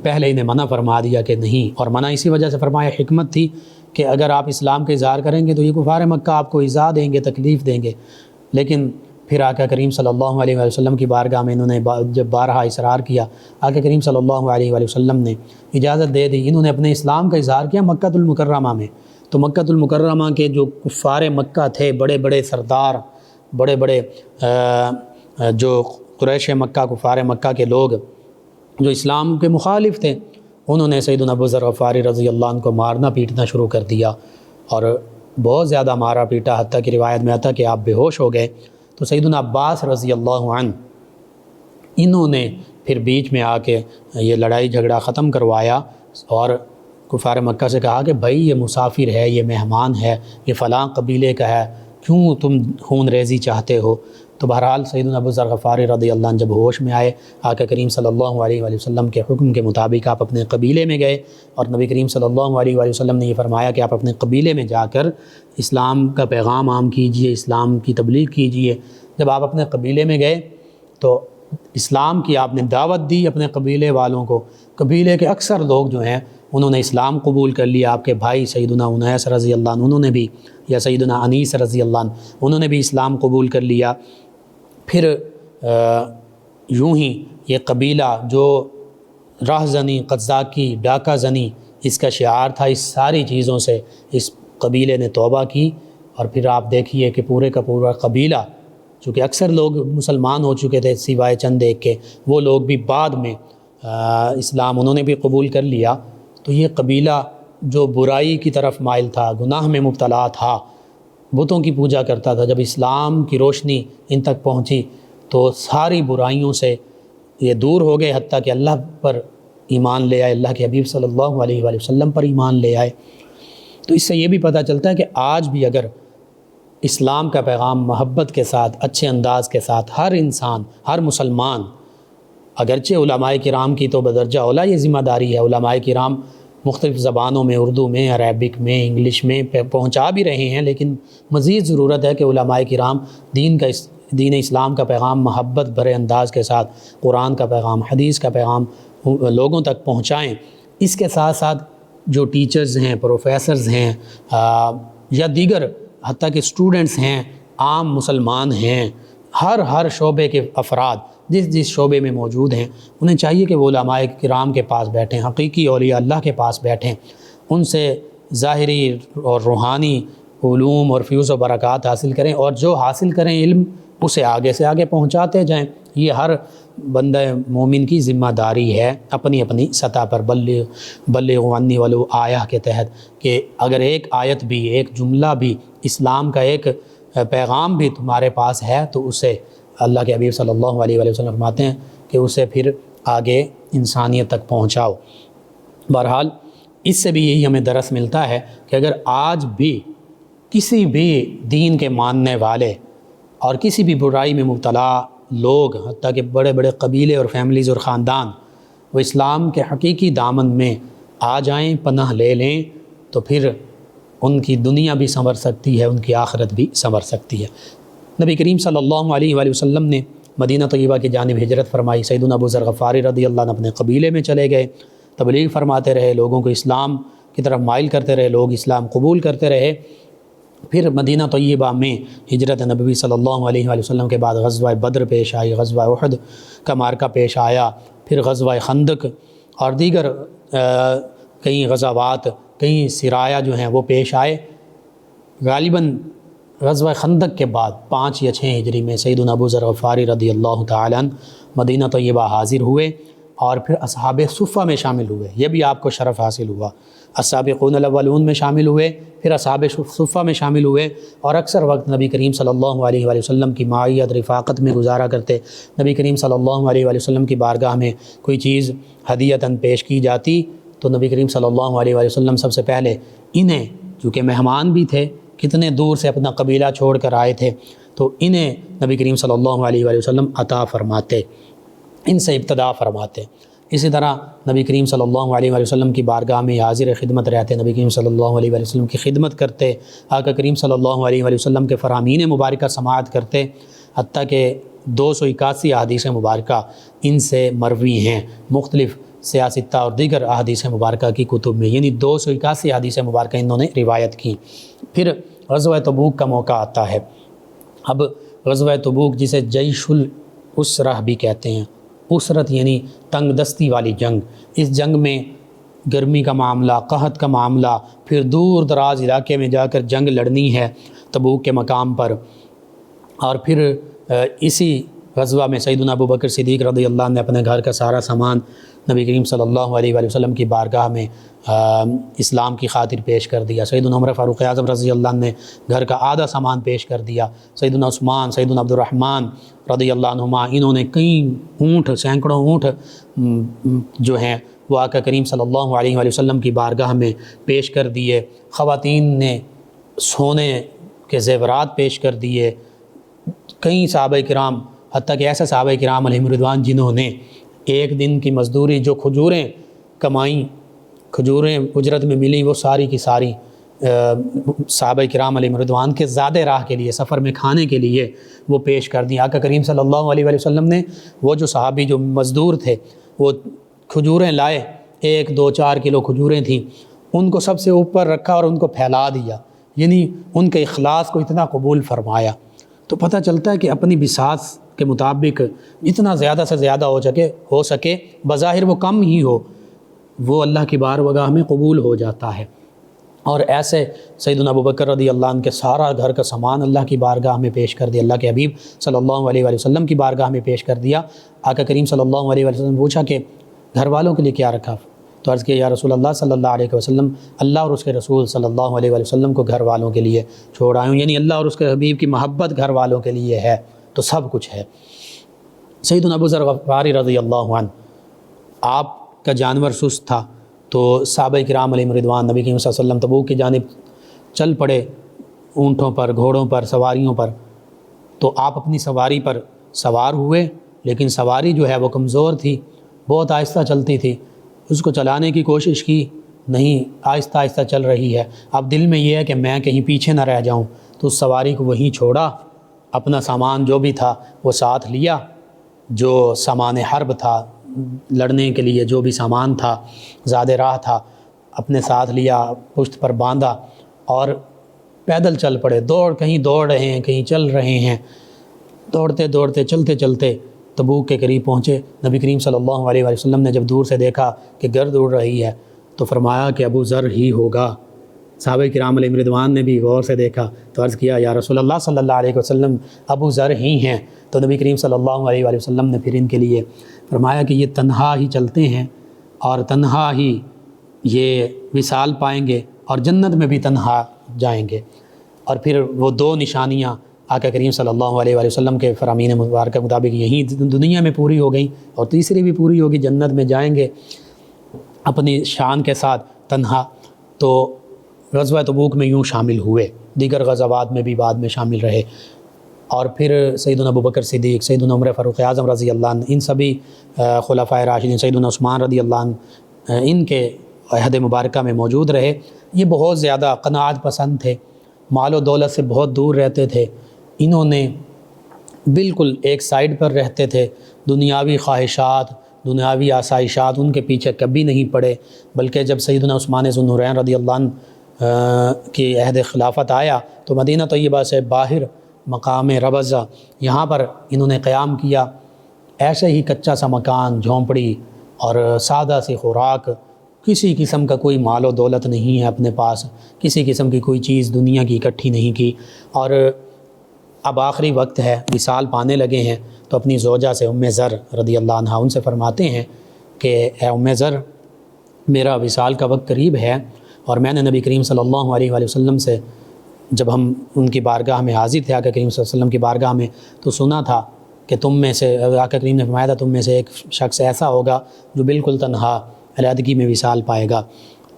پہلے انہیں منع فرما دیا کہ نہیں، اور منع اسی وجہ سے فرمایا، حکمت تھی کہ اگر آپ اسلام کا اظہار کریں گے تو یہ کفار مکہ آپ کو ایذا دیں گے، تکلیف دیں گے، لیکن پھر آقا کریم صلی اللہ علیہ وآلہ وسلم کی بارگاہ میں انہوں نے جب بارہا اصرار کیا، آقا کریم صلی اللہ علیہ وآلہ وسلم نے اجازت دے دی، انہوں نے اپنے اسلام کا اظہار کیا مکہ المکرمہ میں۔ تو مکہ المکرمہ کے جو کفار مکہ تھے، بڑے بڑے سردار، بڑے بڑے جو قریش مکہ، کفار مکہ کے لوگ جو اسلام کے مخالف تھے، انہوں نے سیدنا ابو ذر غفاری رضی اللہ عنہ کو مارنا پیٹنا شروع کر دیا، اور بہت زیادہ مارا پیٹا، حتیٰ کہ روایت میں آتا کہ آپ بے ہوش ہو گئے۔ تو سیدنا عباس رضی اللہ عنہ انہوں نے پھر بیچ میں آ کے یہ لڑائی جھگڑا ختم کروایا، اور کفار مکہ سے کہا کہ بھائی یہ مسافر ہے، یہ مہمان ہے، یہ فلاں قبیلے کا ہے، کیوں تم خون ریزی چاہتے ہو؟ تو بہرحال سیدنا ابو ذر غفاری رضی اللہ عنہ جب ہوش میں آئے، آقا کریم صلی اللہ علیہ وآلہ وسلم کے حکم کے مطابق آپ اپنے قبیلے میں گئے، اور نبی کریم صلی اللہ علیہ وآلہ وسلم نے یہ فرمایا کہ آپ اپنے قبیلے میں جا کر اسلام کا پیغام عام کیجئے، اسلام کی تبلیغ کیجئے۔ جب آپ اپنے قبیلے میں گئے تو اسلام کی آپ نے دعوت دی اپنے قبیلے والوں کو، قبیلے کے اکثر لوگ جو ہیں انہوں نے اسلام قبول کر لیا، آپ کے بھائی سیدنا انیس رضی اللہ عنہ انہوں نے بھی، یا سیدنا انیس رضی اللہ عنہ انہوں نے بھی اسلام قبول کر لیا۔ پھر یوں ہی یہ قبیلہ جو راہ زنی، قذاقی، ڈاکہ زنی اس کا شعار تھا، اس ساری چیزوں سے اس قبیلے نے توبہ کی، اور پھر آپ دیکھیے کہ پورے کا پورا قبیلہ، چونکہ اکثر لوگ مسلمان ہو چکے تھے سوائے چند ایک کے، وہ لوگ بھی بعد میں اسلام انہوں نے بھی قبول کر لیا۔ تو یہ قبیلہ جو برائی کی طرف مائل تھا، گناہ میں مبتلا تھا، بتوں کی پوجا کرتا تھا، جب اسلام کی روشنی ان تک پہنچی تو ساری برائیوں سے یہ دور ہو گئے، حتیٰ کہ اللہ پر ایمان لے آئے، اللہ کے حبیب صلی اللہ علیہ وآلہ وسلم پر ایمان لے آئے۔ تو اس سے یہ بھی پتہ چلتا ہے کہ آج بھی اگر اسلام کا پیغام محبت کے ساتھ، اچھے انداز کے ساتھ ہر انسان، ہر مسلمان، اگرچہ علماء کرام کی تو بدرجہ اولیٰ یہ ذمہ داری ہے، علماء کرام مختلف زبانوں میں، اردو میں، عربک میں، انگلش میں پہنچا بھی رہے ہیں، لیکن مزید ضرورت ہے کہ علماء کرام دین اسلام کا پیغام محبت بھرے انداز کے ساتھ، قرآن کا پیغام، حدیث کا پیغام لوگوں تک پہنچائیں۔ اس کے ساتھ ساتھ جو ٹیچرز ہیں، پروفیسرز ہیں، یا دیگر حتیٰ کہ اسٹوڈنٹس ہیں، عام مسلمان ہیں، ہر شعبے کے افراد جس شعبے میں موجود ہیں، انہیں چاہیے کہ وہ علماء کرام کے پاس بیٹھیں، حقیقی اولیاء اللہ کے پاس بیٹھیں، ان سے ظاہری اور روحانی علوم اور فیوز و برکات حاصل کریں، اور جو حاصل کریں علم اسے آگے سے آگے پہنچاتے جائیں۔ یہ ہر بندہ مومن کی ذمہ داری ہے اپنی اپنی سطح پر، بلغوا عنی ولو آیہ کے تحت، کہ اگر ایک آیت بھی، ایک جملہ بھی، اسلام کا ایک پیغام بھی تمہارے پاس ہے تو اسے اللہ کے حبیب صلی اللہ علیہ وآلہ وسلم فرماتے ہیں کہ اسے پھر آگے انسانیت تک پہنچاؤ۔ بہرحال اس سے بھی یہی ہمیں درس ملتا ہے کہ اگر آج بھی کسی بھی دین کے ماننے والے اور کسی بھی برائی میں مبتلا لوگ، حتیٰ کہ بڑے بڑے قبیلے اور فیملیز اور خاندان، وہ اسلام کے حقیقی دامن میں آ جائیں، پناہ لے لیں، تو پھر ان کی دنیا بھی سنور سکتی ہے، ان کی آخرت بھی سنور سکتی ہے۔ نبی کریم صلی اللہ علیہ وآلہ وسلم نے مدینہ طیبہ کی جانب ہجرت فرمائی، سیدنا ابو ذر غفاری رضی اللہ عنہ اپنے قبیلے میں چلے گئے، تبلیغ فرماتے رہے، لوگوں کو اسلام کی طرف مائل کرتے رہے، لوگ اسلام قبول کرتے رہے۔ پھر مدینہ طیبہ میں ہجرت نبوی صلی اللہ علیہ وآلہ وسلم کے بعد غزوہ بدر پیش آئی، غزوہ احد کا معرکہ پیش آیا، پھر غزوہ خندق اور دیگر کئی غزوات، کئی سرایا جو ہیں وہ پیش آئے۔ غالباً غزوہ خندق کے بعد 5 یا 6 ہجری میں سیدنا ابو ذر غفاری رضی اللہ تعالیٰ عنہ مدینہ طیبہ حاضر ہوئے، اور پھر اصحاب صفہ میں شامل ہوئے۔ یہ بھی آپ کو شرف حاصل ہوا، السابقون الاولون میں شامل ہوئے، پھر اصحاب صفہ میں شامل ہوئے، اور اکثر وقت نبی کریم صلی اللہ علیہ وآلہ وسلم کی معیت رفاقت میں گزارا کرتے۔ نبی کریم صلی اللہ علیہ وآلہ وسلم کی بارگاہ میں کوئی چیز ہدیتاً پیش کی جاتی تو نبی کریم صلی اللہ علیہ وآلہ وسلم سب سے پہلے انہیں، چونکہ مہمان بھی تھے، کتنے دور سے اپنا قبیلہ چھوڑ کر آئے تھے، تو انہیں نبی کریم صلی اللہ علیہ وآلہ وسلم عطا فرماتے، ان سے ابتدا فرماتے۔ اسی طرح نبی کریم صلی اللہ علیہ وآلہ وسلم کی بارگاہ میں حاضر خدمت رہتے، نبی کریم صلی اللہ علیہ وآلہ وسلم کی خدمت کرتے، آقا کریم صلی اللہ علیہ وآلہ وسلم کے فرامین مبارکہ سماعت کرتے، حتیٰ کہ 281 احادیث مبارکہ ان سے مروی ہیں مختلف سیاستہ اور دیگر احادیث مبارکہ کی کتب میں، یعنی 281 احادیث مبارکہ انہوں نے روایت کی۔ پھر غزوہ تبوک کا موقع آتا ہے۔ اب غزوہ تبوک جسے جیش الاسرہ بھی کہتے ہیں، اسرت یعنی تنگ دستی والی جنگ، اس جنگ میں گرمی کا معاملہ، قحط کا معاملہ، پھر دور دراز علاقے میں جا کر جنگ لڑنی ہے تبوک کے مقام پر، اور پھر اسی غزوہ میں سیدنا ابو بکر صدیق رضی اللہ عنہ نے اپنے گھر کا سارا سامان نبی کریم صلی اللہ علیہ وآلہ وسلم کی بارگاہ میں اسلام کی خاطر پیش کر دیا۔ سیدنا عمر فاروق اعظم رضی اللہ عنہ نے گھر کا آدھا سامان پیش کر دیا۔ سیدنا عثمان، سیدنا عبد الرحمن رضی اللہ عنہما، انہوں نے کئی اونٹ، سینکڑوں اونٹ جو ہیں وہ آقا کریم صلی اللہ علیہ وآلہ وسلم کی بارگاہ میں پیش کر دیے۔ خواتین نے سونے کے زیورات پیش کر دیے۔ کئی صحابہ کرام، حتیٰ کہ ایسے صحابہ کرام علیہم رضوان جنہوں نے ایک دن کی مزدوری جو کھجوریں کمائیں، کھجوریں اجرت میں ملیں، وہ ساری کی ساری صحابہ کرام علیہم رضوان کے زیادہ راہ کے لیے، سفر میں کھانے کے لیے وہ پیش کر دیں۔ آقا کریم صلی اللہ علیہ وآلہ وسلم نے وہ جو صحابی جو مزدور تھے وہ کھجوریں لائے، 1 2 4 کلو کھجوریں تھیں، ان کو سب سے اوپر رکھا اور ان کو پھیلا دیا، یعنی ان کے اخلاص کو اتنا قبول فرمایا۔ تو پتہ چلتا ہے کہ اپنی بساط کے مطابق جتنا زیادہ سے زیادہ ہو سکے بظاہر وہ کم ہی ہو، وہ اللہ کی بارگاہ میں قبول ہو جاتا ہے۔ اور ایسے سیدنا ابو بکر رضی اللہ عنہ کے سارا گھر کا سامان اللہ کی بارگاہ میں پیش کر دیا، اللہ کے حبیب صلی اللہ علیہ وآلہ وسلم کی بارگاہ میں پیش کر دیا۔ آقا کریم صلی اللہ علیہ وآلہ وسلم نے پوچھا کہ گھر والوں کے لیے کیا رکھا؟ تو عرض کیا یا رسول اللہ صلی اللہ علیہ وسلم، اللہ اور اس کے رسول صلی اللہ علیہ وآلہ وسلم کو گھر والوں کے لیے چھوڑ آئے ہوں، یعنی اللہ اور اس کے حبیب کی محبت گھر والوں کے لیے ہے تو سب کچھ ہے۔ سیدنا ابو ذر غفاری رضی اللہ عنہ، آپ کا جانور سست تھا تو صحابہ کرام علیہم رضوان نبی کریم صلی اللہ علیہ وسلم تبوک کی جانب چل پڑے، اونٹوں پر، گھوڑوں پر، سواریوں پر، تو آپ اپنی سواری پر سوار ہوئے، لیکن سواری جو ہے وہ کمزور تھی، بہت آہستہ چلتی تھی، اس کو چلانے کی کوشش کی، نہیں، آہستہ آہستہ چل رہی ہے۔ اب دل میں یہ ہے کہ میں کہیں پیچھے نہ رہ جاؤں، تو اس سواری کو وہیں چھوڑا، اپنا سامان جو بھی تھا وہ ساتھ لیا، جو سامان حرب تھا، لڑنے کے لیے جو بھی سامان تھا، زیادہ راہ تھا، اپنے ساتھ لیا، پشت پر باندھا اور پیدل چل پڑے۔ کہیں دوڑ رہے ہیں، کہیں چل رہے ہیں، دوڑتے دوڑتے چلتے چلتے تبوک کے قریب پہنچے۔ نبی کریم صلی اللہ علیہ وآلہ وسلم نے جب دور سے دیکھا کہ گرد اڑ رہی ہے تو فرمایا کہ ابو ذر ہی ہوگا۔ صحابہ کرام علیہم رضوان نے بھی غور سے دیکھا تو عرض کیا یا رسول اللہ صلی اللہ علیہ وسلم، ابو ذر ہی ہیں۔ تو نبی کریم صلی اللہ علیہ وآلہ وسلم نے پھر ان کے لیے فرمایا کہ یہ تنہا ہی چلتے ہیں اور تنہا ہی یہ وصال پائیں گے اور جنت میں بھی تنہا جائیں گے۔ اور پھر وہ 2 نشانیاں آقا کریم صلی اللہ علیہ وآلہ وسلم کے فرامین مبارک کے مطابق یہیں دنیا میں پوری ہو گئیں اور تیسری بھی پوری ہوگی، جنت میں جائیں گے اپنی شان کے ساتھ تنہا۔ تو غزوہ تبوک میں یوں شامل ہوئے، دیگر غزوات میں بھی بعد میں شامل رہے۔ اور پھر سیدنا ابو بکر صدیق، سیدنا عمر فاروق اعظم رضی اللہ عنہ، ان سبھی خلفائے راشدین، سیدنا عثمان رضی اللہ عنہ، ان کے عہد مبارکہ میں موجود رہے۔ یہ بہت زیادہ قناعت پسند تھے، مال و دولت سے بہت دور رہتے تھے، انہوں نے بالکل ایک سائیڈ پر رہتے تھے، دنیاوی خواہشات، دنیاوی آسائشات ان کے پیچھے کبھی نہیں پڑے، بلکہ جب سیدنا عثمان ذو النورین رضی اللہ عنہ کی عہد خلافت آیا تو مدینہ طیبہ سے باہر مقام ربضہ یہاں پر انہوں نے قیام کیا، ایسے ہی کچا سا مکان، جھونپڑی اور سادہ سی خوراک، کسی قسم کا کوئی مال و دولت نہیں ہے اپنے پاس، کسی قسم کی کوئی چیز دنیا کی اکٹھی نہیں کی، اور اب آخری وقت ہے، وصال پانے لگے ہیں، تو اپنی زوجہ سے ام ذر رضی اللہ عنہ ان سے فرماتے ہیں کہ اے ام ذر، میرا وصال کا وقت قریب ہے اور میں نے نبی کریم صلی اللہ علیہ وآلہ وسلم سے جب ہم ان کی بارگاہ میں حاضر تھے، آقا کریم صلی اللہ علیہ وسلم کی بارگاہ میں، تو سنا تھا کہ تم میں سے، آقا کریم نے فرمایا تھا تم میں سے ایک شخص ایسا ہوگا جو بالکل تنہا علیحدگی میں وصال پائے گا۔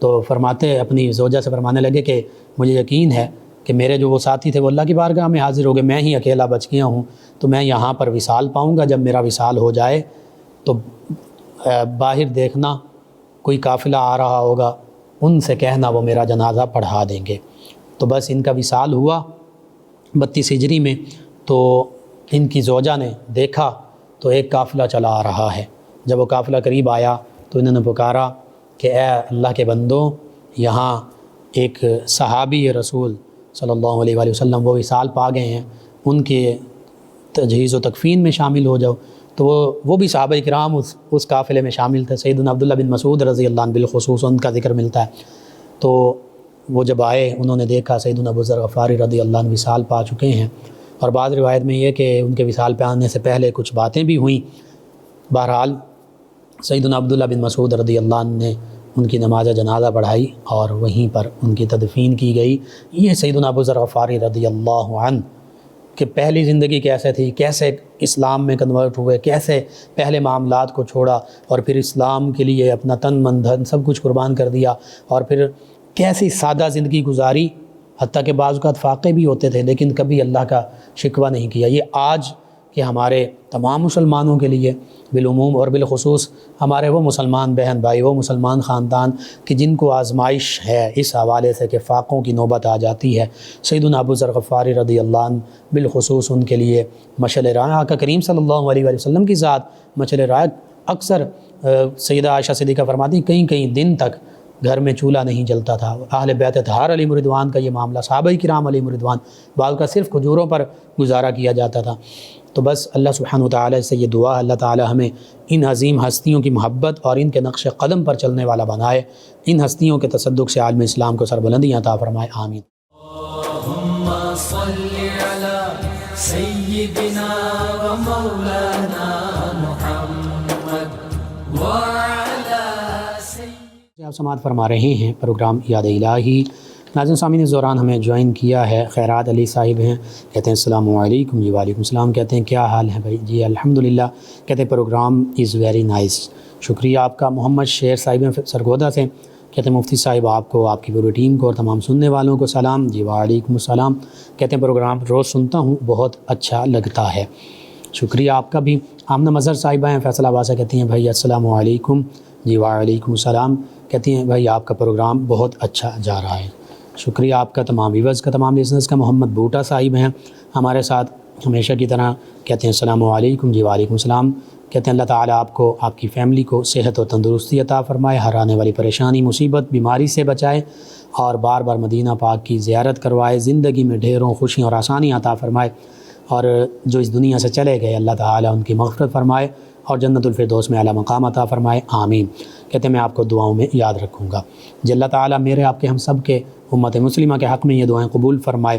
تو فرماتے اپنی زوجہ سے فرمانے لگے کہ مجھے یقین ہے کہ میرے جو وہ ساتھی تھے وہ اللہ کی بارگاہ میں حاضر ہو گئے، میں ہی اکیلا بچ گیا ہوں، تو میں یہاں پر وصال پاؤں گا۔ جب میرا وصال ہو جائے تو باہر دیکھنا کوئی قافلہ آ رہا ہوگا، ان سے کہنا وہ میرا جنازہ پڑھا دیں گے۔ تو بس ان کا وصال ہوا 32 ہجری میں، تو ان کی زوجہ نے دیکھا تو ایک قافلہ چلا آ رہا ہے۔ جب وہ قافلہ قریب آیا تو انہوں نے پکارا کہ اے اللہ کے بندوں، یہاں ایک صحابی رسول صلی اللہ علیہ وآلہ وسلم وہ وصال پا گئے ہیں، ان کے تجہیز و تکفین میں شامل ہو جاؤ، تو وہ بھی صحابہ کرام اس قافلے میں شامل تھے۔ سیدنا عبداللہ بن مسعود رضی اللہ عنہ بالخصوص ان کا ذکر ملتا ہے۔ تو وہ جب آئے انہوں نے دیکھا سیدنا ابو ذر غفاری رضی اللہ عنہ وصال پا چکے ہیں، اور بعض روایت میں یہ کہ ان کے وصال پہ آنے سے پہلے کچھ باتیں بھی ہوئیں۔ بہرحال سیدنا عبداللہ بن مسعود رضی اللہ عنہ نے ان کی نماز جنازہ پڑھائی اور وہیں پر ان کی تدفین کی گئی۔ یہ سیدنا ابو ذر غفاری رضی اللہ عنہ کہ پہلی زندگی کیسے تھی، کیسے اسلام میں کنورٹ ہوئے، کیسے پہلے معاملات کو چھوڑا اور پھر اسلام کے لیے اپنا تن من دھن سب کچھ قربان کر دیا، اور پھر کیسی سادہ زندگی گزاری، حتیٰ کہ بعض اوقات فاقے بھی ہوتے تھے لیکن کبھی اللہ کا شکوہ نہیں کیا۔ یہ آج کہ ہمارے تمام مسلمانوں کے لیے بالعموم اور بالخصوص ہمارے وہ مسلمان بہن بھائی، وہ مسلمان خاندان کہ جن کو آزمائش ہے اس حوالے سے کہ فاقوں کی نوبت آ جاتی ہے، سیدنا ابو ذر غفاری رضی اللہ عنہ بالخصوص ان کے لیے مشعل راہ، آقا کریم صلی اللہ علیہ وسلم کی ذات مشعل راہ۔ اکثر سیدہ عائشہ صدیقہ فرماتی ہیں کئی کئی دن تک گھر میں چولہا نہیں جلتا تھا۔ اہل بیت اطہار علیہ رضوان کا یہ معاملہ، صحابہ کرام علیہ رضوان، بعض کا صرف کھجوروں پر گزارا کیا جاتا تھا۔ تو بس اللہ سبحانہ وتعالی سے یہ دعا، اللہ تعالی ہمیں ان عظیم ہستیوں کی محبت اور ان کے نقش قدم پر چلنے والا بنائے، ان ہستیوں کے تصدق سے عالم اسلام کو سربلندیاں عطا فرمائے، آمین۔ اللہم صلی علی سیدنا و مولانا محمد وعلی سیدنا۔ آپ سماعت فرما رہے ہیں پروگرام یاد الہی۔ ناظرین سامعین، اس دوران ہمیں جوائن کیا ہے خیرات علی صاحب ہیں، کہتے ہیں السلام علیکم۔ جی وعلیکم السلام۔ کہتے ہیں کیا حال ہے بھائی؟ جی الحمدللہ۔ کہتے ہیں پروگرام از ویری نائس، شکریہ آپ کا۔ محمد شیر صاحب ہیں سرگودا سے، کہتے ہیں مفتی صاحب آپ کو، آپ کی پوری ٹیم کو اور تمام سننے والوں کو سلام۔ جی وعلیکم السلام۔ کہتے ہیں پروگرام روز سنتا ہوں، بہت اچھا لگتا ہے، شکریہ آپ کا بھی۔ آمنہ مظہر صاحبہ ہیں فیصل آباد سے، کہتی ہیں بھائی السلام علیکم۔ جی وعلیکم السلام۔ کہتی ہیں بھائی آپ کا پروگرام بہت اچھا جا رہا ہے، شکریہ آپ کا، تمام ویورز کا، تمام لسنرز کا۔ محمد بوٹا صاحب ہیں ہمارے ساتھ ہمیشہ کی طرح، کہتے ہیں السلام علیکم۔ جی وعلیکم السلام۔ کہتے ہیں اللہ تعالیٰ آپ کو، آپ کی فیملی کو صحت و تندرستی عطا فرمائے، ہر آنے والی پریشانی مصیبت بیماری سے بچائے، اور بار بار مدینہ پاک کی زیارت کروائے، زندگی میں ڈھیروں خوشیاں اور آسانی عطا فرمائے، اور جو اس دنیا سے چلے گئے اللہ تعالیٰ ان کی مغفرت فرمائے اور جنت الفردوس میں اعلیٰ مقام عطا فرمائے، آمین۔ کہتے ہیں میں آپ کو دعاؤں میں یاد رکھوں گا۔ جی اللہ تعالیٰ میرے آپ کے ہم سب کے امت مسلمہ کے حق میں یہ دعائیں قبول فرمائے۔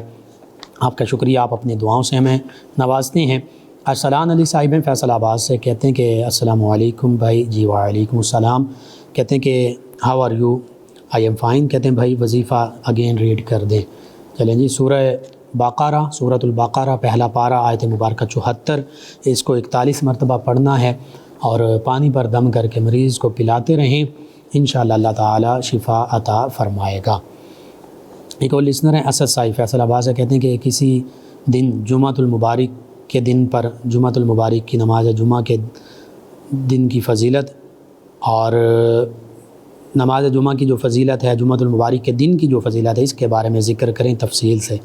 آپ کا شکریہ، آپ اپنی دعاؤں سے ہمیں نوازتے ہیں۔ ارسلان علی صاحب ہیں فیصل آباد سے، کہتے ہیں کہ السلام علیکم بھائی۔ جی وعلیکم السلام۔ کہتے ہیں کہ how are you? I am fine. کہتے ہیں بھائی وظیفہ اگین ریڈ کر دیں۔ چلیں جی، سورہ بقرہ، سورۃ البقرہ پہلا پارہ آیت مبارکہ 74، اس کو 41 مرتبہ پڑھنا ہے، اور پانی پر دم کر کے مریض کو پلاتے رہیں، انشاءاللہ اللہ تعالیٰ شفا عطا فرمائے گا۔ ایک اور لسنر ہیں اسد صاحب فیصل آباد سے، کہتے ہیں کہ کسی دن جمعۃ المبارک کے دن پر جمعۃ المبارک کی نماز جمعہ کے دن کی فضیلت اور نماز جمعہ کی جو فضیلت ہے، جمعۃ المبارک کے دن کی جو فضیلت ہے، اس کے بارے میں ذکر کریں تفصیل سے۔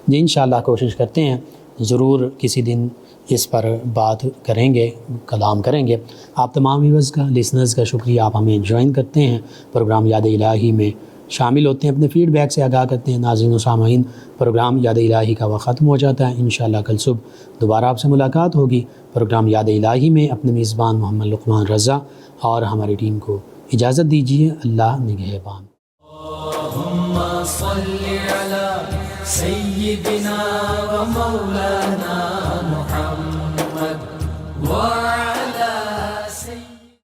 جی انشاءاللہ کوشش کرتے ہیں، ضرور کسی دن اس پر بات کریں گے، کلام کریں گے۔ آپ تمام ویورز کا، لسنرز کا شکریہ، آپ ہمیں جوائن کرتے ہیں، پروگرام یاد الہی میں شامل ہوتے ہیں، اپنے فیڈ بیک سے آگاہ کرتے ہیں۔ ناظرین و سامعین، پروگرام یاد الہی کا وقت ختم ہو جاتا ہے، انشاءاللہ کل صبح دوبارہ آپ سے ملاقات ہوگی پروگرام یاد الہی میں۔ اپنے میزبان محمد لقمان رضا اور ہماری ٹیم کو اجازت دیجیے، اللہ نگہبان۔ اللہم صلی علی سیدنا و مولانا